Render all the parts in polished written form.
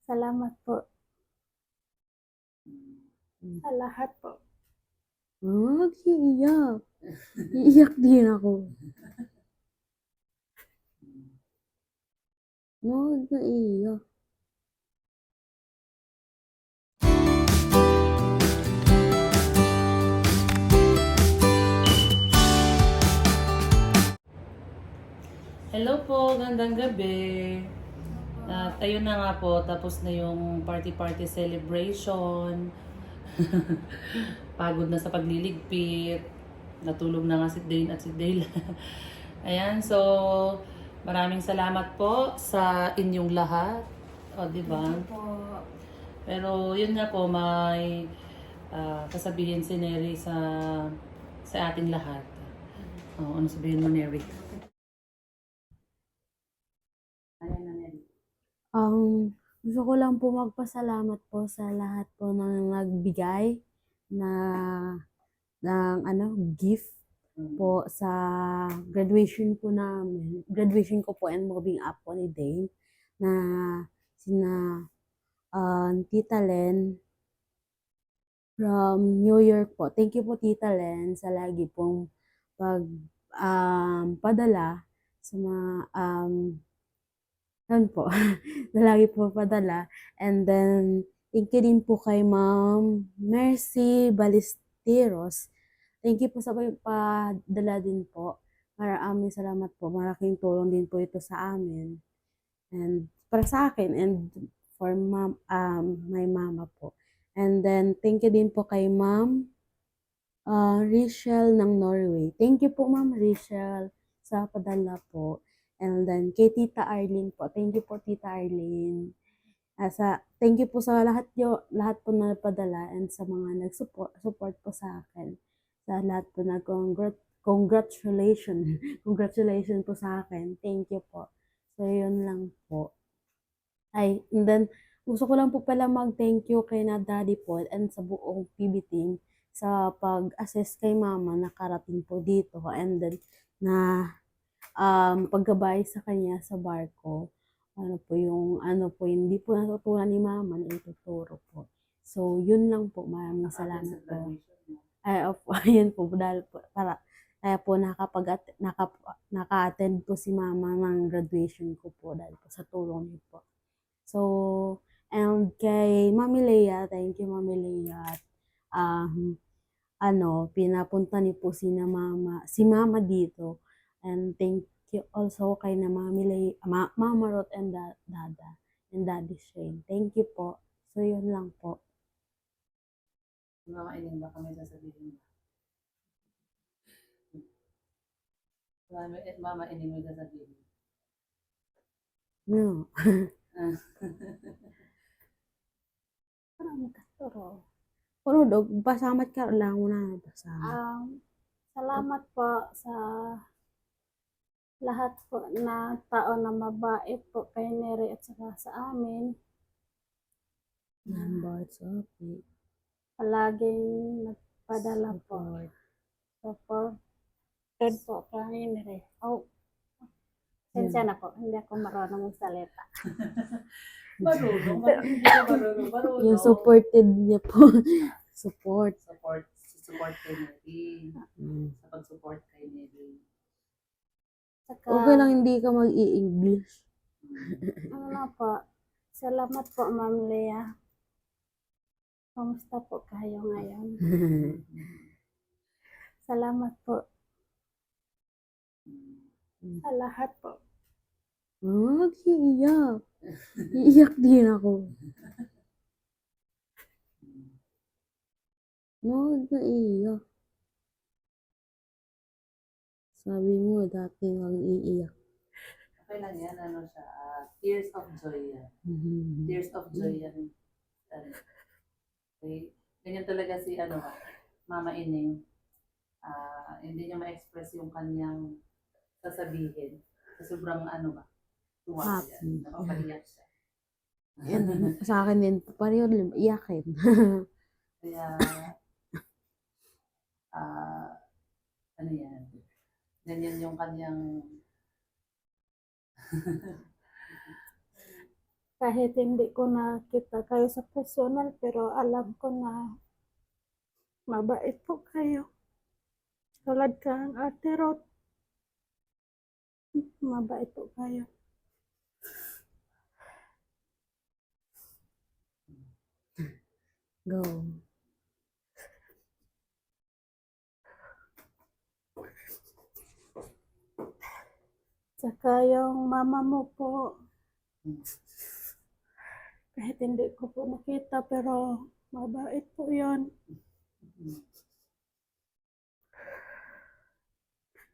Salamat po Hmm. sa lahat po. Wag iiyak. Iiyak din ako. Wag na iiyak. Hello po, gandang gabi. At ayun na nga po, tapos na yung party-party celebration. Pagod na sa pagliligpit. Natulog na nga si Dane at si Dale. Ayan, so maraming salamat po sa inyong lahat. O, di ba? Pero yun nga po, may kasabihin si Neri sa ating lahat. O, ano sabihin mo, Neri? Ayan na, Neri. Gusto ko lang po magpasalamat po sa lahat po ng nagbigay na ng gift po sa graduation po namin. Graduation ko po and moving up po ni Dane na sina Tita Len from New York po. Thank you po Tita Len sa lagi pong pag padala sa mga yan po, na lagi po padala. And then, thank you din po kay Ma'am Mercy Balisteros. Thank you po sa pagpadala din po. Maraming salamat po. Malaking tulong din po ito sa amin. And para sa akin and for my mama po. And then, thank you din po kay Ma'am Rachel ng Norway. Thank you po Ma'am Rachel sa padala po. And then kay Tita Arlene po. Thank you po Tita Arlene. Thank you po sa lahat po na padala and sa mga support po sa akin. Sa lahat po na congratulations. Congratulations po sa akin. Thank you po. So yun lang po. And then gusto ko lang po pala mag-thank you kay na Daddy Paul and sa buong PB team sa pag-assist kay Mama nakarating po dito and then na paggabay sa kanya sa barko. Ano po hindi po natutunan ni Mama na ituturo po. So, yun lang po. Maraming salamat po. Ay, ayun po, dahil po, kaya po naka-attend po si Mama ng graduation ko po dahil po sa tulong niyo po. So, and kay Mami Leia, thank you Mami Leia. Pinapunta niyo po si Mama dito. And thank you also kay na Mama Ruth and Dada and Daddy Shane. Thank you po. So, yun lang po. Mama Inin, baka may sasabihin ba? Mama Inin, may sasabihin. No. Parang katuro. Pero dog, pasamat ka lang mo na. Pasamat. Salamat po sa lahat po na tao na mabait po kay Neri at saka sa amin. Number Sophie. Palaging nagpadala po. Support. Supported po kay Neri. Oh, sensya na po. Hindi ako marunong magsalita. Marunong, hindi ka marunong. Yung supported niya po. Support. Support kay Neri. Sa pag-support kay Neri. Saka, Okay lang hindi ka mag-i-English. ano po, salamat po Ma'am Lea. Kamusta po kayo ngayon? Salamat po sa lahat po. Wag iiyak. Iiyak din ako. Wag na iiyak. Sabi mo, dati kang iiyak. Okay lang yan, ano siya, tears of joy yan. Tears of joy yan. Okay. Ganyan talaga si Mama Ining. Hindi niya ma-express yung kanyang sasabihin. Sobrang tuwa siya. Happy. Nakapaiyak siya. And sa akin din, pareho din, iyakin. Kaya, ano yan, ganyan yung kanyang kahit hindi ko nakita kayo sa personal, pero alam ko na mabait po kayo. Tulad kang Ate Rod, mabait po kayo. Go. Tsaka yung mama mo po, kahit hindi ko po nakita, pero mabait po yun.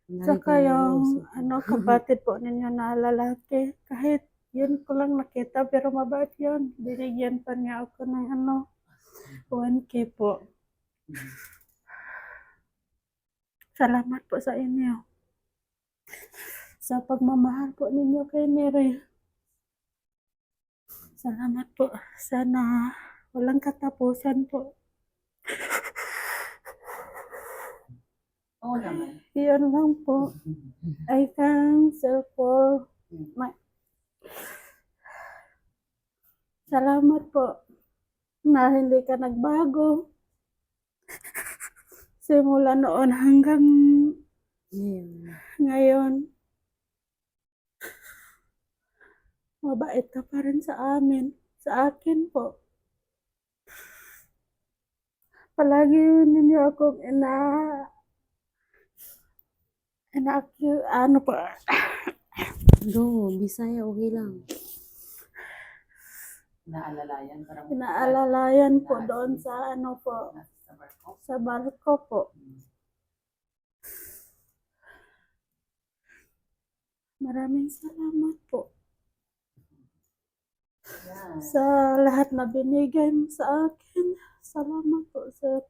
Tsaka yung kapatid po ninyo na lalaki, kahit yun ko lang nakita, pero mabait yun. Binigyan pa niya ako ng 1K po. Salamat po sa inyo. Sa pagmamahal po ninyo kay Mary. Salamat po. Sana walang katapusan po. Oo naman. Yun lang po. I thank sir for my... Salamat po na hindi ka nagbago. Simula noon hanggang ngayon. Mabait ka pa rin sa amin. Sa akin po. Palagi ninyo akong ano po, Go, Bisaya, okay lang. Inaalalayan. Parang inaalalayan po doon sa po, sa barko. sa barko po. Maraming salamat po Yan. sa lahat na binigay mo sa akin. Salamat po, sir.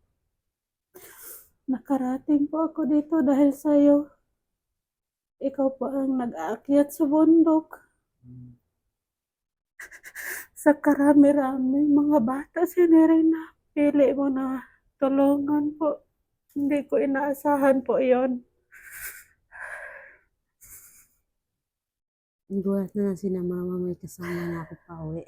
Nakarating po ako dito dahil sa'yo. Ikaw po ang nag-aakyat sa bundok. Sa karami-rami mga bata, siniri na pili mo na tulungan po. Hindi ko inaasahan po yon. Gulat na lang si na mama may kasama na ako pa uwi.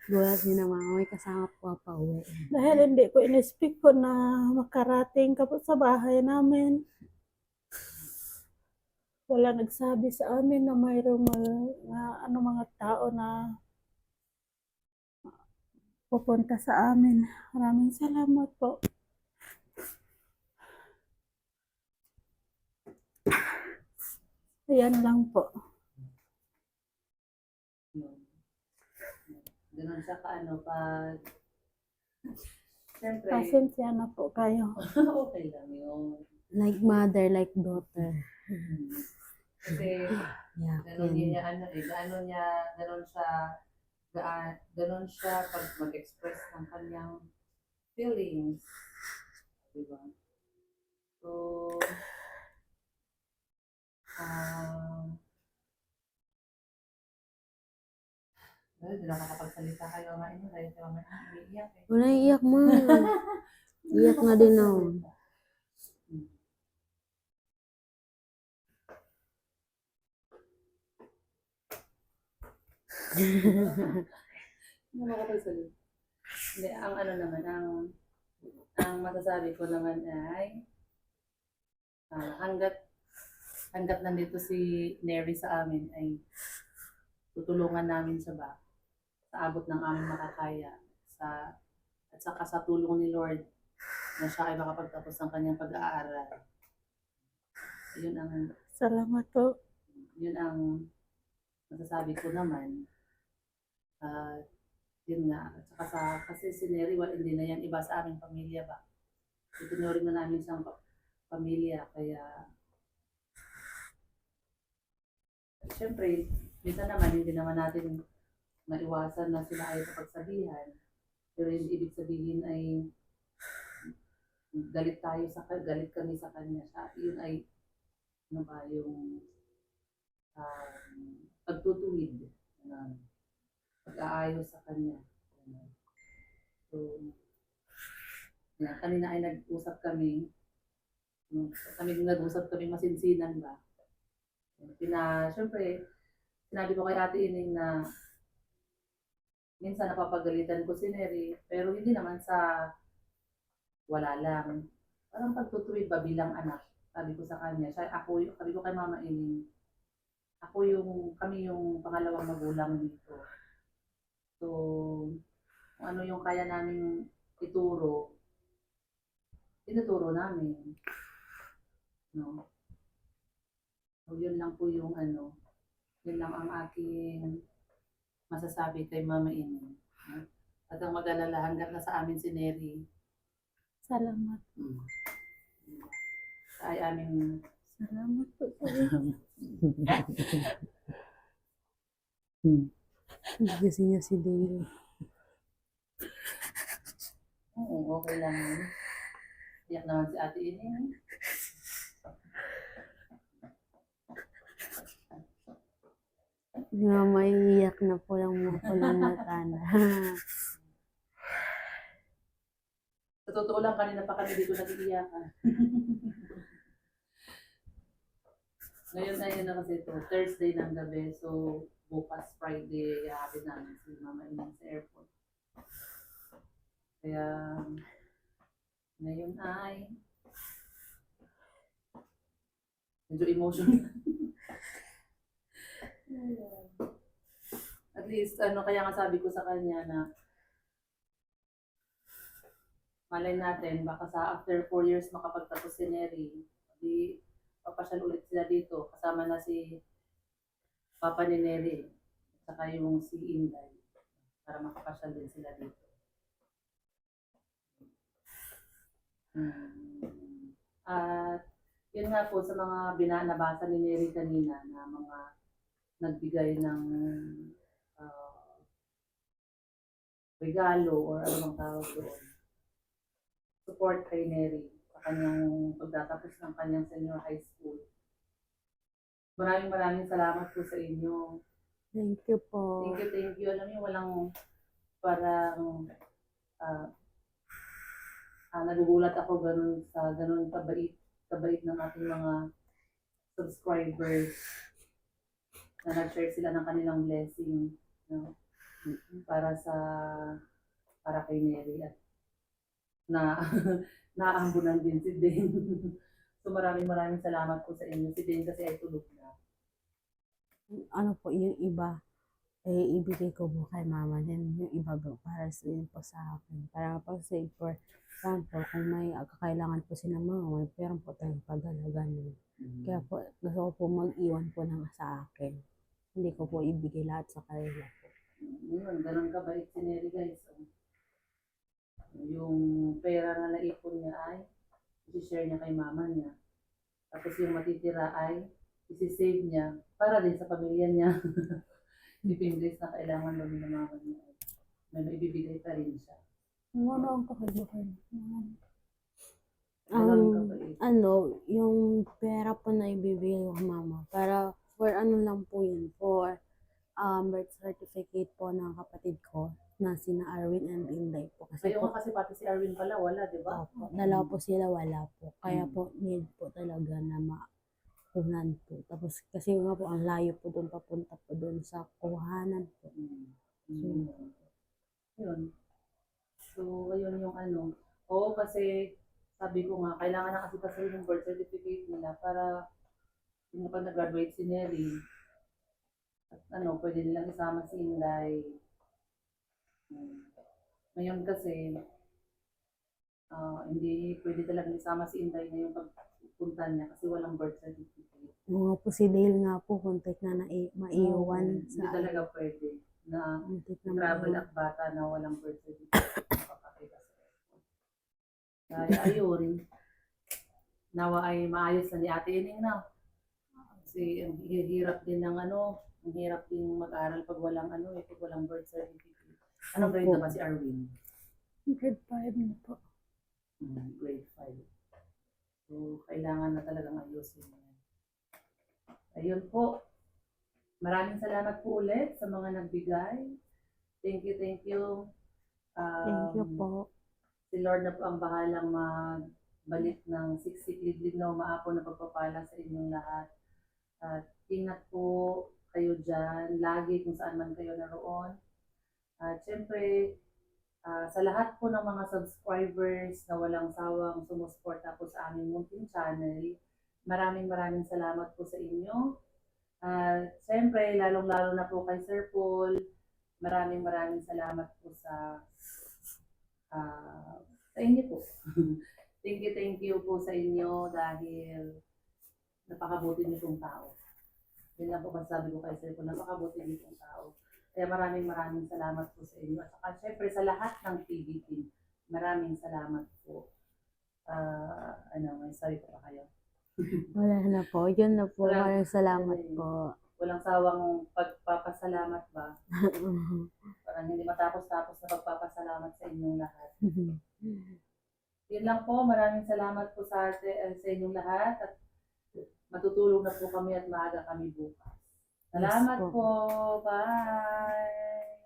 Gulat si na mama may kasama po pa uwi. Dahil hindi ko in-expect po na makarating ka po sa bahay namin. Wala nagsabi sa amin na mayroong mga tao na pupunta sa amin. Maraming salamat po. Ayan lang po. Ganun siya pag... Siyempre, Pasensya na po kayo. okay lang yun. Like mother, like daughter. Kasi, ganun niya, ganun siya pag mag-express ng kanyang feelings. Diba? So, hindi na makakapagsalita kayo nga inyo dahil kayo may iiyak eh. Wala iyak mo. Iyak na din ako. Hindi makakapagsalita. Hindi, ang naman, ang masasabi ko naman ay hanggat nandito si Neri sa amin ay tutulungan namin siya ba sa abot ng aming makakaya at saka sa tulong ni Lord na siya ay makapagtapos ng kanyang pag-aaral. Salamat po. Yun ang masasabi ko naman. Yun nga. At saka kasi si Neri, hindi na yan iba sa aming pamilya ba. Itinuring na namin siyang pamilya. Kaya, syempre, minsan naman, hindi naman natin maiwasan na sila ay kapagsabihan. Pero hindi ibig sabihin ay galit kami sa kanya. Yun ay, yung pagtutuwid. Pag-aayos sa kanya. So, kanina ay nag-usap kami. Nag-usap kami masinsinan ba? Siyempre, sinabi ko kay Ate Ining na minsan napapagalitan ko si Neri, pero hindi naman sa wala lang. Parang pagtutuwid ba bilang anak, sabi ko sa kanya, siya, sabi ko kay Mama Ining, kami yung pangalawang magulang dito. So, kung ano yung kaya namin ituro, tinuturo namin. No? So, yun lang po yung yun lang ang aking masasabi kay Mama Ine. No? At ang mag-alala hanggang na sa amin si Neri, Salamat. ay aming Salamat po sa inyo. Kasi niya si Dale. oo, okay lang yun. Iyak naman si Ate Ine. Di ba maiiyak na po lang mo ko ng mata na. Sa totoo lang, kanina pa kami dito nag-iiyakan. Ngayon ay na kasi ito, Thursday ng gabi. So, bukas Friday, ihahatid namin si Mama Ine sa airport. Kaya, ngayon ay medyo emotional. At least, kaya nga sabi ko sa kanya na malay natin, baka sa after 4 years makapagtapos si Neri, di papasyal ulit sila dito, kasama na si Papa ni Neri, at saka yung si Inday, para makapasyal din sila dito. At yun nga po sa mga nabasa ni Neri kanina na mga nagbigay ng regalo or ano bang tawag doon. Support kay Neri sa kanyang pagtatapos ng kanyang senior high school. Maraming salamat po sa inyo. Thank you po. Thank you. Alam niyo, walang parang nagugulat ako ganun kabait ng ating mga subscribers na nag-share sila ng kanilang blessing, no? para kay Neri at na naambunan din si Dane. So maraming salamat po sa inyo. Si Dane kasi ay tulog na. Ano po, yung iba, eh, ibigay ko po kay mama din. Yung iba po, para sa din po sa akin. Para po save for example, kung may kakailangan po sila mama, may pera po tayong padala, ganun. Kaya po, gusto ko po mag-iwan po ng sa akin. Hindi ko po ibigay lahat sa kanila po. Yun, ganun kabait si Neri, guys. Yung pera na naipon niya ay i-share niya kay mama niya. Tapos yung matitira ay isi-save niya para din sa pamilya niya. Depende na kailangan namin ng mama niya. May maibibigay pa rin siya. Ano ang kakaibahan? Ganun kabait. Yung pera po na ibibigay ko kay mama, para for ano lang po yun, for birth certificate po ng kapatid ko na sina Arwin and Inday po. Kasi Ayaw po, nga kasi pati si Arwin pala, wala, di ba? opo, dalawa po sila, wala po. Kaya po, need po talaga na makunan po. Tapos kasi nga po, ang layo po doon, papunta po doon sa kuhanan po. Yun. So, ayun yung Oo, kasi sabi ko nga, kailangan na kasi yung birth certificate nila para yung pag nag-graduate si Neri, at pwede nilang isama si Inday. Ngayon kasi, hindi pwede talaga isama si Inday na yung pagpunta niya kasi walang birth certificate. Mga po si Dale nga po, kontek na maiwan Hindi sa talaga pwede na kontek na travel maiwan. at bata na walang birth certificate. Makakakita sa airport. Kaya ayun, nawa ay maayos na ni Ate Ining na. Kasi ang hirap din ng ang hirap din mag-aral pag walang pag walang birth certificate. Anong grade na ba si Arwin? Grade 5 na po. Grade 5. So, kailangan na talagang ayusin yan. Ayun po. Maraming salamat po ulit sa mga nagbigay. Thank you. Thank you po. Si Lord na po ang bahalang magbalik ng siksik-liglig na umaapon na pagpapala sa inyong lahat. At ingat po kayo dyan, lagi kung saan man kayo naroon. At syempre, sa lahat po ng mga subscribers na walang sawang sumusuporta po sa aming munting channel, maraming salamat po sa inyo. At syempre, lalong-lalo na po kay Sir Paul, maraming salamat po sa inyo po. Thank you po sa inyo dahil napakabuti niyo pong tao. Yun lang po masasabi ko kay Sir Paul, napakabuti niyo pong tao. Kaya maraming salamat po sa inyo. At saka syempre sa lahat ng TV team, maraming salamat po. May sabi pa kayo? Wala na po. Yun na po. Wala. Maraming salamat po. Walang sawang pagpapasalamat ba? Parang hindi matapos-tapos na pagpapasalamat sa inyong lahat. Yun lang po, maraming salamat po sa inyong lahat at matutulog na po kami at maaga kami bukas. Salamat Yes po. po. Bye!